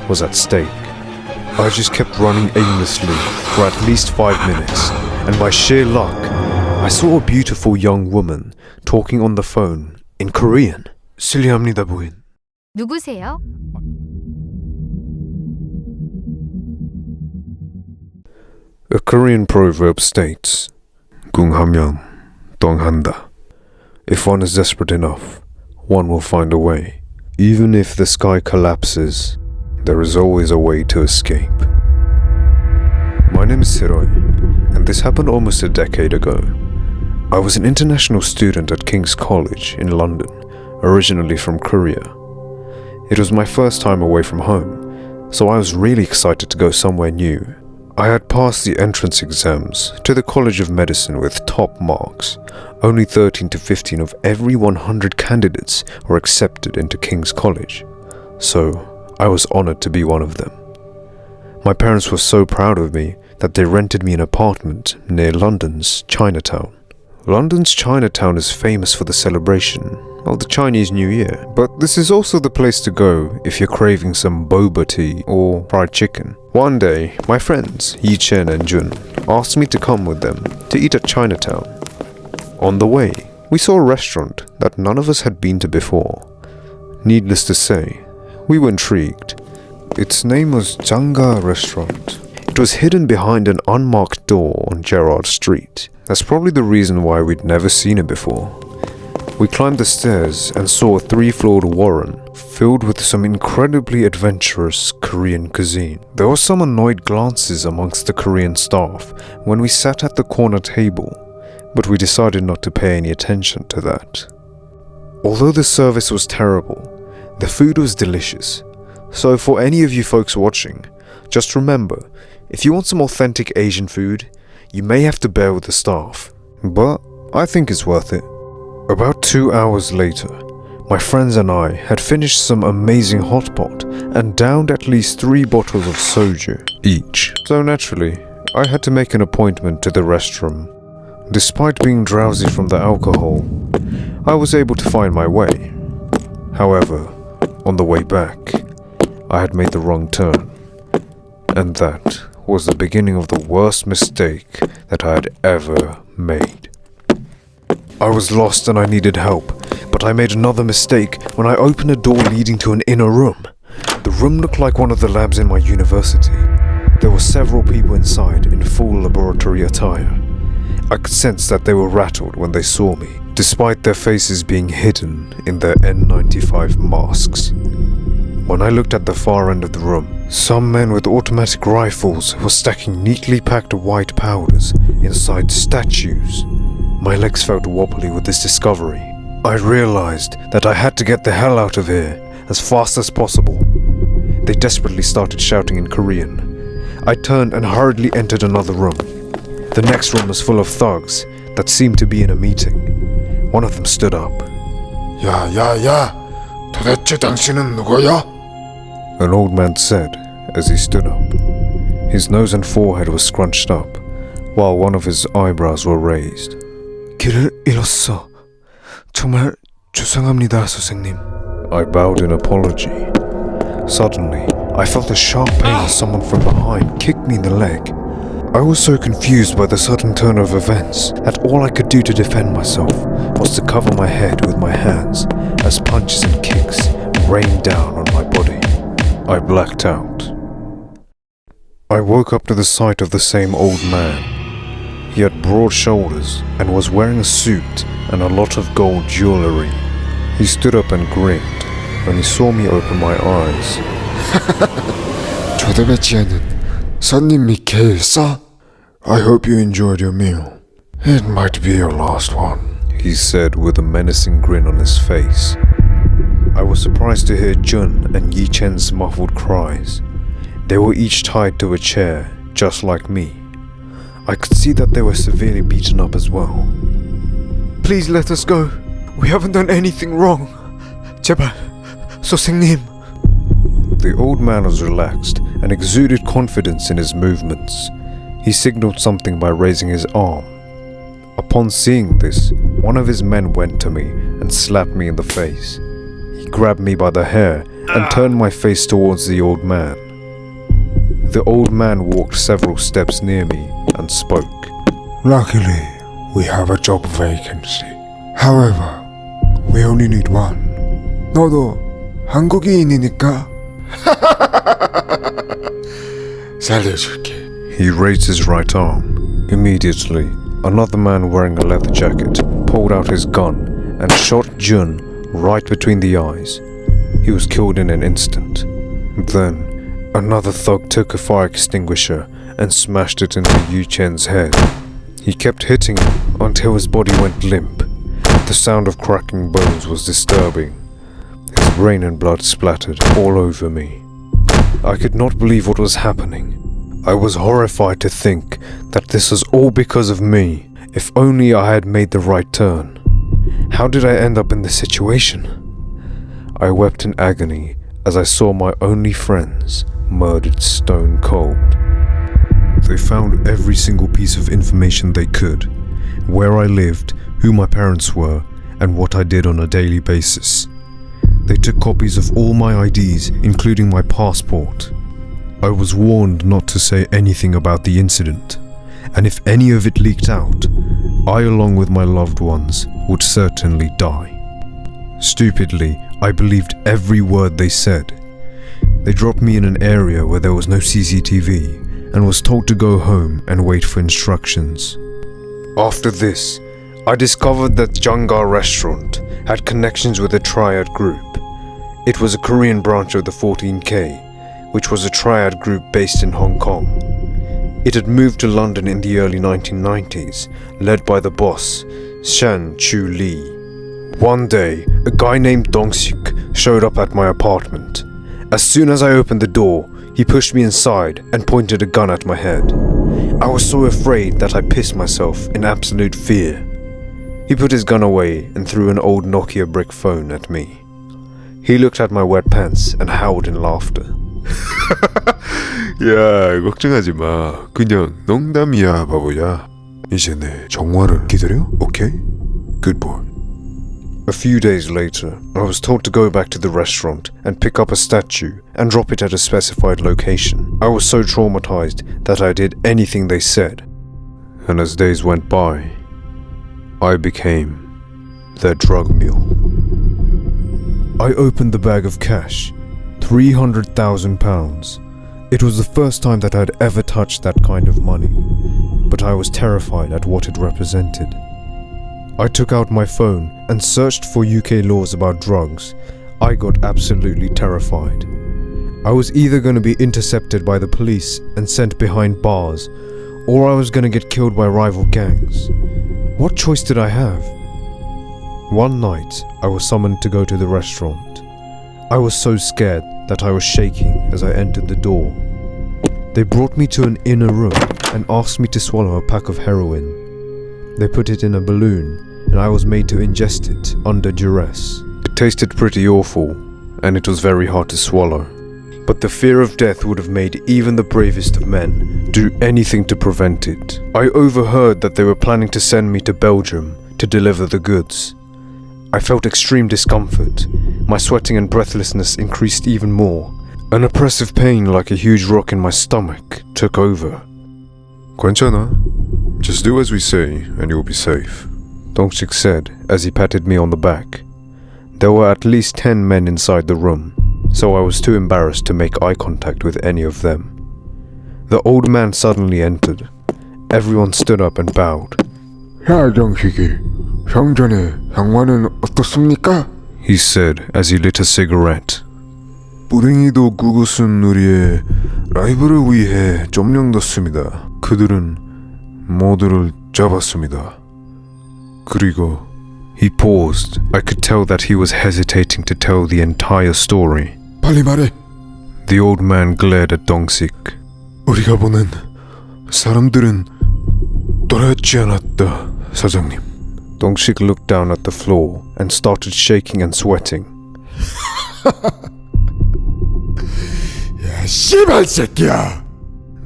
was at stake. I just kept running aimlessly for at least 5 minutes, and by sheer luck, I saw a beautiful young woman talking on the phone in Korean. 실례합니다, 부인. 누구세요? A Korean proverb states, 궁하면 똥한다. If one is desperate enough, one will find a way. Even if the sky collapses, there is always a way to escape. My name is Siroy, and this happened almost a decade ago. I was an international student at King's College in London, originally from Korea. It was my first time away from home, so I was really excited to go somewhere new. I had passed the entrance exams to the College of Medicine with top marks. Only 13 to 15 of every 100 candidates were accepted into King's College, so I was honored to be one of them. My parents were so proud of me that they rented me an apartment near London's Chinatown. London's Chinatown is famous for the celebration of the Chinese New Year, but this is also the place to go if you're craving some boba tea or fried chicken. One day, my friends Yi Chen and Jun asked me to come with them to eat at Chinatown. On the way, we saw a restaurant that none of us had been to before. Needless to say, we were intrigued. Its name was Janga Restaurant. It was hidden behind an unmarked door on Gerrard Street. That's probably the reason why we'd never seen it before. We climbed the stairs and saw a 3-floored warren filled with some incredibly adventurous Korean cuisine. There were some annoyed glances amongst the Korean staff when we sat at the corner table, but we decided not to pay any attention to that. Although the service was terrible, the food was delicious. So for any of you folks watching, just remember, if you want some authentic Asian food, you may have to bear with the staff, but I think it's worth it. About 2 hours later, my friends and I had finished some amazing hot pot and downed at least 3 bottles of soju each. So naturally, I had to make an appointment to the restroom. Despite being drowsy from the alcohol, I was able to find my way. However, on the way back, I had made the wrong turn, and that was the beginning of the worst mistake that I had ever made. I was lost and I needed help, but I made another mistake when I opened a door leading to an inner room. The room looked like one of the labs in my university. There were several people inside in full laboratory attire. I could sense that they were rattled when they saw me, despite their faces being hidden in their N95 masks. When I looked at the far end of the room, some men with automatic rifles were stacking neatly packed white powders inside statues. My legs felt wobbly with this discovery. I realized that I had to get the hell out of here as fast as possible. They desperately started shouting in Korean. I turned and hurriedly entered another room. The next room was full of thugs that seemed to be in a meeting. One of them stood up. 야, 도대체 당신은 누구야? An old man said as he stood up. His nose and forehead were scrunched up, while one of his eyebrows were raised. 길을 잃었어. 정말 죄송합니다, 선생님. I bowed in apology. Suddenly, I felt a sharp pain as someone from behind kicked me in the leg. I was so confused by the sudden turn of events that all I could do to defend myself was to cover my head with my hands as punches and kicks rained down on my body. I blacked out. I woke up to the sight of the same old man. He had broad shoulders and was wearing a suit and a lot of gold jewelry. He stood up and grinned when he saw me open my eyes. 도대체는 손님이 개일싸? I hope you enjoyed your meal. It might be your last one, he said with a menacing grin on his face. I was surprised to hear Jun and Yi Chen's muffled cries. They were each tied to a chair, just like me. I could see that they were severely beaten up as well. Please let us go. We haven't done anything wrong. 제발, 선생님. The old man was relaxed and exuded confidence in his movements. He signaled something by raising his arm. Upon seeing this, one of his men went to me and slapped me in the face. He grabbed me by the hair and turned my face towards the old man. The old man walked several steps near me and spoke. Luckily, we have a job vacancy. However, we only need one. 너도 한국인이니까 살려줄게. He raised his right arm. Immediately, another man wearing a leather jacket pulled out his gun and shot Jun right between the eyes. He was killed in an instant. Then, another thug took a fire extinguisher and smashed it into Yu Chen's head. He kept hitting him until his body went limp. The sound of cracking bones was disturbing. His brain and blood splattered all over me. I could not believe what was happening. I was horrified to think that this was all because of me. If only I had made the right turn. How did I end up in this situation? I wept in agony as I saw my only friends murdered stone cold. They found every single piece of information they could. Where I lived, who my parents were, and what I did on a daily basis. They took copies of all my IDs, including my passport. I was warned not to say anything about the incident, and if any of it leaked out, I along with my loved ones would certainly die. Stupidly, I believed every word they said. They dropped me in an area where there was no CCTV and was told to go home and wait for instructions. After this, I discovered that Jangga restaurant had connections with the Triad group. It was a Korean branch of the 14K, which was a triad group based in Hong Kong. It had moved to London in the early 1990s, led by the boss, Shan Chu Lee. One day, a guy named Dong-sik showed up at my apartment. As soon as I opened the door, he pushed me inside and pointed a gun at my head. I was so afraid that I pissed myself in absolute fear. He put his gun away and threw an old Nokia brick phone at me. He looked at my wet pants and howled in laughter. 야, 걱정하지 마. 그냥 농담이야, 바보야. 이제 내 정화를 기다려? 오케이? Good boy. A few days later, I was told to go back to the restaurant and pick up a statue and drop it at a specified location. I was so traumatized that I did anything they said. And as days went by, I became their drug mule. I opened the bag of cash, £300,000. It was the first time that I had ever touched that kind of money, but I was terrified at what it represented. I took out my phone and searched for UK laws about drugs. I got absolutely terrified. I was either going to be intercepted by the police and sent behind bars, or I was going to get killed by rival gangs. What choice did I have? One night, I was summoned to go to the restaurant. I was so scared that I was shaking as I entered the door. They brought me to an inner room and asked me to swallow a pack of heroin. They put it in a balloon and I was made to ingest it under duress. It tasted pretty awful and it was very hard to swallow. But the fear of death would have made even the bravest of men do anything to prevent it. I overheard that they were planning to send me to Belgium to deliver the goods. I felt extreme discomfort. My sweating and breathlessness increased even more. An oppressive pain like a huge rock in my stomach took over. 괜찮아. Just do as we say and you'll be safe. Dong-sik said as he patted me on the back. There were at least 10 men inside the room, so I was too embarrassed to make eye contact with any of them. The old man suddenly entered. Everyone stood up and bowed. 야, 정식이. 형전의 향화는 어떻습니까? He said as he lit a cigarette. 불행히도 그것은 우리의 라이브를 위해 점령됐습니다. 그들은 모두를 잡았습니다. 그리고 He paused. I could tell that he was hesitating to tell the entire story. 빨리 말해. The old man glared at Dong-sik. 우리가 보낸 사람들은 돌아왔지 않았다, 사장님. Dong-sik looked down at the floor and started shaking and sweating. 야, 씨발 새끼야!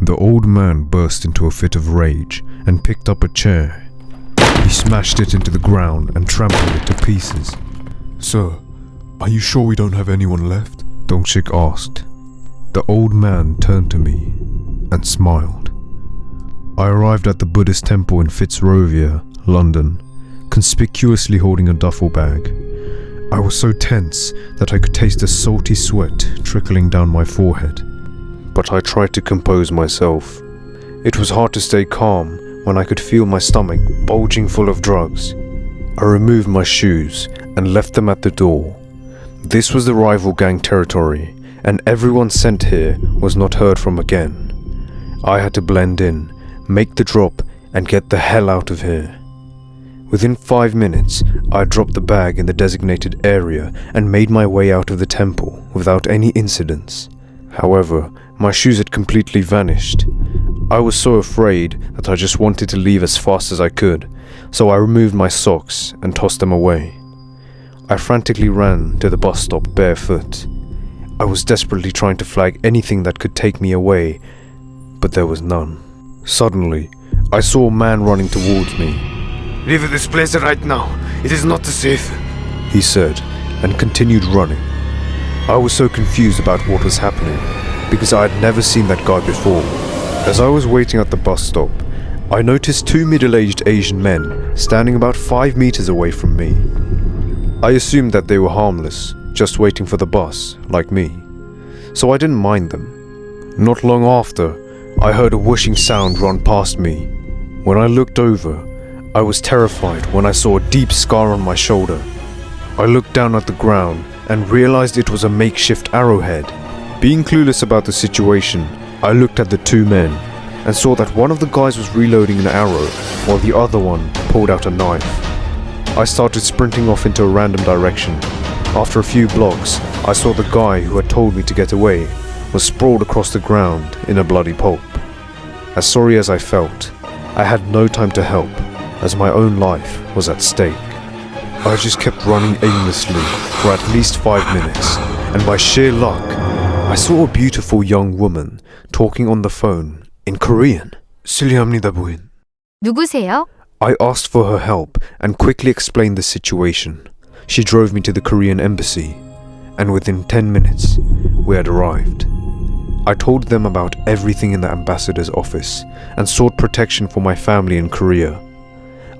The old man burst into a fit of rage and picked up a chair. He smashed it into the ground and trampled it to pieces. Sir, are you sure we don't have anyone left? Dongshik asked. The old man turned to me and smiled. I arrived at the Buddhist temple in Fitzrovia, London, conspicuously holding a duffel bag. I was so tense that I could taste the salty sweat trickling down my forehead. But I tried to compose myself. It was hard to stay calm when I could feel my stomach bulging full of drugs. I removed my shoes and left them at the door. This was the rival gang territory, and everyone sent here was not heard from again. I had to blend in, make the drop, and get the hell out of here. Within 5 minutes, I dropped the bag in the designated area and made my way out of the temple without any incidents. However, my shoes had completely vanished. I was so afraid that I just wanted to leave as fast as I could, so I removed my socks and tossed them away. I frantically ran to the bus stop barefoot. I was desperately trying to flag anything that could take me away, but there was none. Suddenly, I saw a man running towards me. Leave this place right now. It is not safe, he said, and continued running. I was so confused about what was happening, because I had never seen that guy before. As I was waiting at the bus stop, I noticed 2 middle-aged Asian men standing about 5 meters away from me. I assumed that they were harmless, just waiting for the bus, like me, so I didn't mind them. Not long after, I heard a whooshing sound run past me. When I looked over, I was terrified when I saw a deep scar on my shoulder. I looked down at the ground and realized it was a makeshift arrowhead. Being clueless about the situation, I looked at the 2 men and saw that one of the guys was reloading an arrow while the other one pulled out a knife. I started sprinting off into a random direction. After a few blocks, I saw the guy who had told me to get away was sprawled across the ground in a bloody pulp. As sorry as I felt, I had no time to help, as my own life was at stake. I just kept running aimlessly for at least 5 minutes, and by sheer luck, I saw a beautiful young woman talking on the phone in Korean. 실례합니다, 부인. 누구세요? I asked for her help and quickly explained the situation. She drove me to the Korean embassy, and within 10 minutes, we had arrived. I told them about everything in the ambassador's office and sought protection for my family in Korea.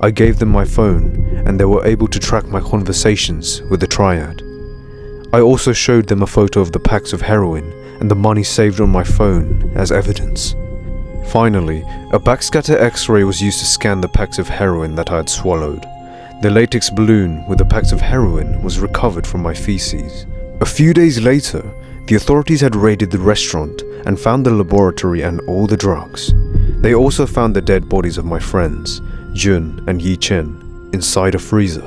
I gave them my phone, and they were able to track my conversations with the triad. I also showed them a photo of the packs of heroin and the money saved on my phone as evidence. Finally, a backscatter X-ray was used to scan the packs of heroin that I had swallowed. The latex balloon with the packs of heroin was recovered from my feces. A few days later, the authorities had raided the restaurant and found the laboratory and all the drugs. They also found the dead bodies of my friends, Jun and Yi Chen, inside a freezer.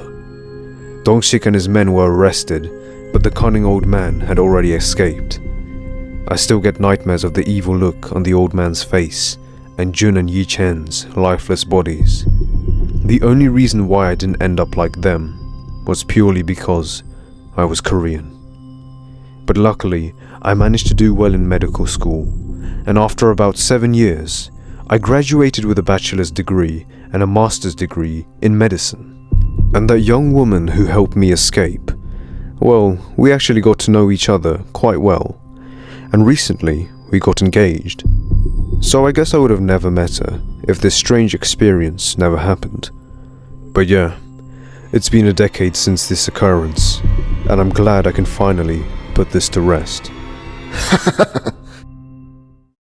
Dongshik and his men were arrested, but the cunning old man had already escaped. I still get nightmares of the evil look on the old man's face and Jun and Yi Chen's lifeless bodies. The only reason why I didn't end up like them was purely because I was Korean. But luckily, I managed to do well in medical school, and after about 7 years, I graduated with a bachelor's degree and a master's degree in medicine. And that young woman who helped me escape, well, we actually got to know each other quite well, and recently we got engaged. So I guess I would have never met her if this strange experience never happened. But yeah, it's been a decade since this occurrence, and I'm glad I can finally put this to rest.